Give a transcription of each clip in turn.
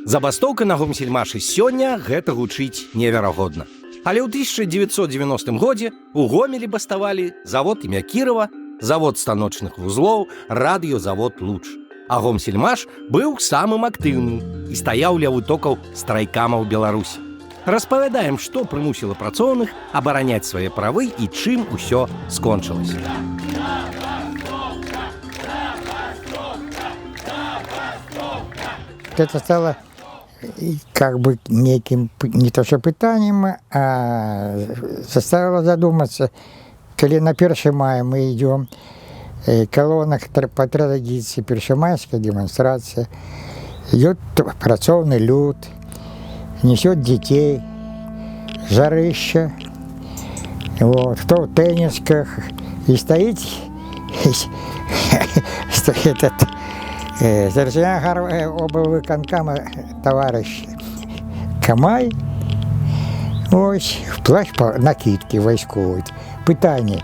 Забастоўка на гомсельмашы сёння гэта гучыць неверагодна. Але ў 1990 годзе у Гомелі баставалі завод імя Кірова, завод станочных вузлоў, радыёзавод «Луч». А гомсельмаш быў самым актыўным і стаяў ля вытокаў страйкамаў Беларусі. Распавядаем, што прымусіла працоўных абараняць свае правы і чым усё скончылася. Это стало как бы неким, не то что питанием, а заставило задуматься, когда на 1 мая мы идем, колонна по традиции, первомайская демонстрация, идет працовный люд, несет детей, жарища, вот, кто в теннисках, и стоит этот Заржня облвиконкама товарищ Камай, ось, в плащ накидки військової. Питання,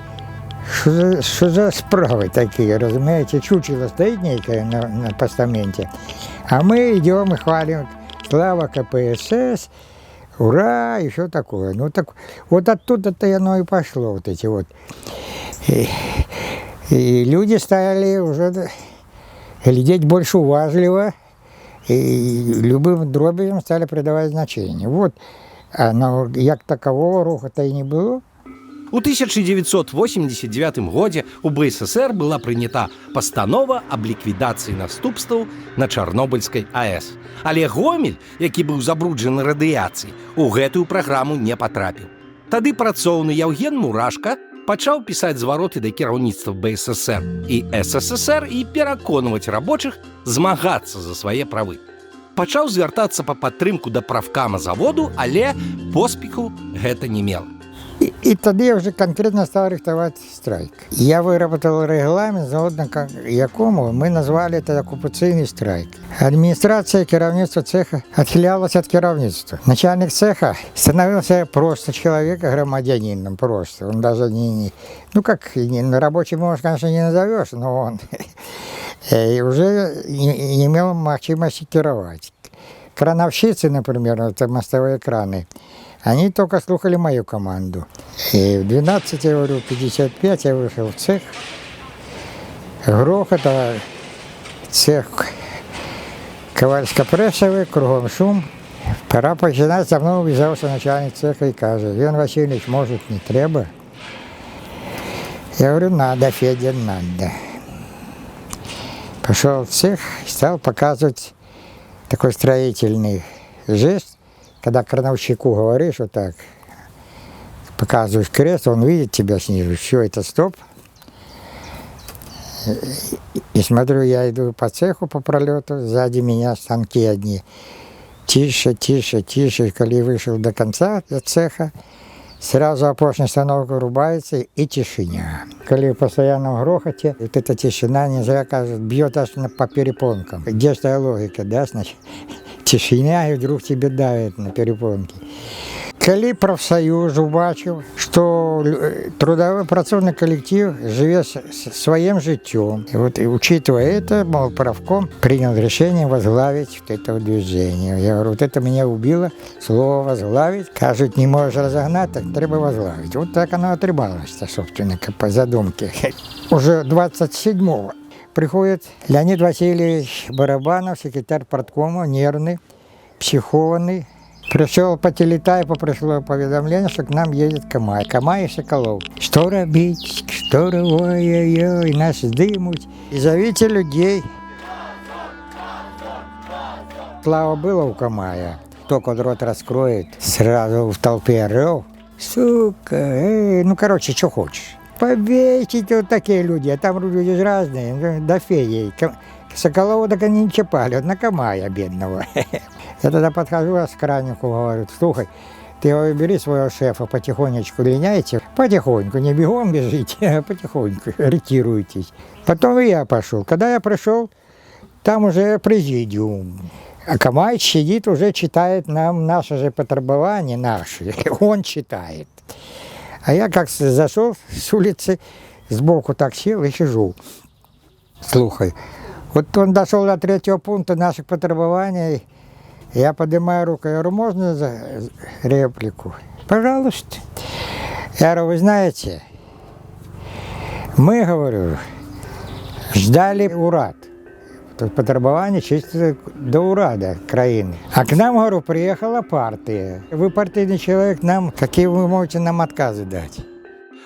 що за справи такі, розумієте, чучело стоїть некое на постаменте, а мы идем и хвалим, слава КПСС, ура, и все такое. Ну так, вот оттуда-то оно и пошло, вот эти вот. И люди стали уже глядеть больше уважливо, и любым дробязям стали придавать значение. Вот, но як такового руху-то и не было. У 1989 годзе у БССР была прынята пастанова аб ліквідацыі наступстваў на Чарнобыльскай АЭС. Але Гомель, які быў забруджаны радыяцыяй, у гэтую праграму не патрапіў. Тады працоўны Яўген Мурашка пачаў пісаць звароты да кіраўніцтва БССР і СССР і пераконваць рабочых змагацца за свае правы. Пачаў звяртацца па падтрымку да правкама заводу, але поспеху гэта не мела. И тогда я уже конкретно стал рихтовать страйк. Я выработал регламент, згодом якому мы назвали это оккупационный страйк. Администрация, керівництво цеха отхилялась от керівництва. Начальник цеха становился просто человеком, громадянином просто. Он даже ну как, рабочий, может, конечно, не назовешь, но он уже не имел возможности керовать. Крановщицы, например, это мостовые краны, они только слухали мою команду. И в 12, я говорю, 55 я вышел в цех. Грохот, цех ковальсько-пресовий, кругом шум. Пора починать, за мной увязался начальник цеха и каже: Иван Васильевич, может, не треба? Я говорю, надо, Федя, надо. Пошел в цех и стал показывать такой строительный жест. Когда крановщику говоришь вот так, показываешь крест, он видит тебя снизу, все, это стоп. И смотрю, я иду по цеху, по пролету, сзади меня станки одни. Тише, тише, тише. Когда вышел до конца цеха, сразу опорный станок вырубается и тишина. Когда в постоянном грохоте, вот эта тишина, не зря, кажется, бьет аж по перепонкам. Где же та логика, да, значит? Тишина, и вдруг тебе давит на перепонки. Коли профсоюз убачив, что трудовой працовный коллектив живет своим житьем. И вот, учитывая это, мол, правком принял решение возглавить вот это движение. Я говорю, вот это меня убило, слово возглавить. Кажут, не можешь разогнать, так треба возглавить. Вот так оно отрыбалось, собственно, по задумке. Уже 27-го приходит Леонид Васильевич Барабанов, секретарь парткома, нервный, психованный. Пришел по телетайпу, пришло поведомление, что к нам едет Камай. Камай и Соколов. Что робить, что ой-ой-ой, нас дымуть. И зовите людей. Слава было у Камая. Только он рот раскроет, сразу в толпе орел. Сука, ну короче, что хочешь. Побейте, вот такие люди, а там люди же разные, до феи. Соколова так они не чапали, вот на Камая бедного. Я тогда подхожу с кранику, говорю, слухай, ты бери своего шефа, потихонечку линяйте, потихоньку, не бегом бежите, а потихоньку, ретируйтесь. Потом и я пошел. Когда я пришел, там уже президиум. А Камай сидит, уже читает нам наше же потребование, наши, он читает. А я как зашел с улицы, сбоку так сел и сижу. Слухай, вот он дошел до 3-го пункта наших потребований, Я поднимаю руку, я говорю, можно за реплику? Пожалуйста. Я говорю, вы знаете, мы, говорю, ждали урад. То есть потребование чисто до урада краины. А к нам, говорю, приехала партия. Вы партийный человек, нам, какие вы можете нам отказы дать?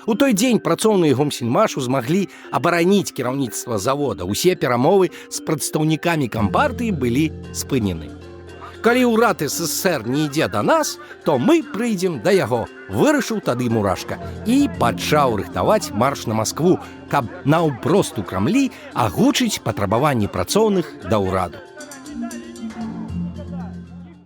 У той дзень працоўныя гомсельмашу змаглі абараніць кіраўніцтва завода. Усе перамовы з прадстаўнікамі кампартыі былі спынены. Калі ўрад СССР не ідзе да нас, то мы прыйдзем да яго, вырашыў тады Мурашка і пачаў рыхтаваць марш на Маскву, каб наўпрост у Крамлі агучыць патрабаванні працоўных да ўраду.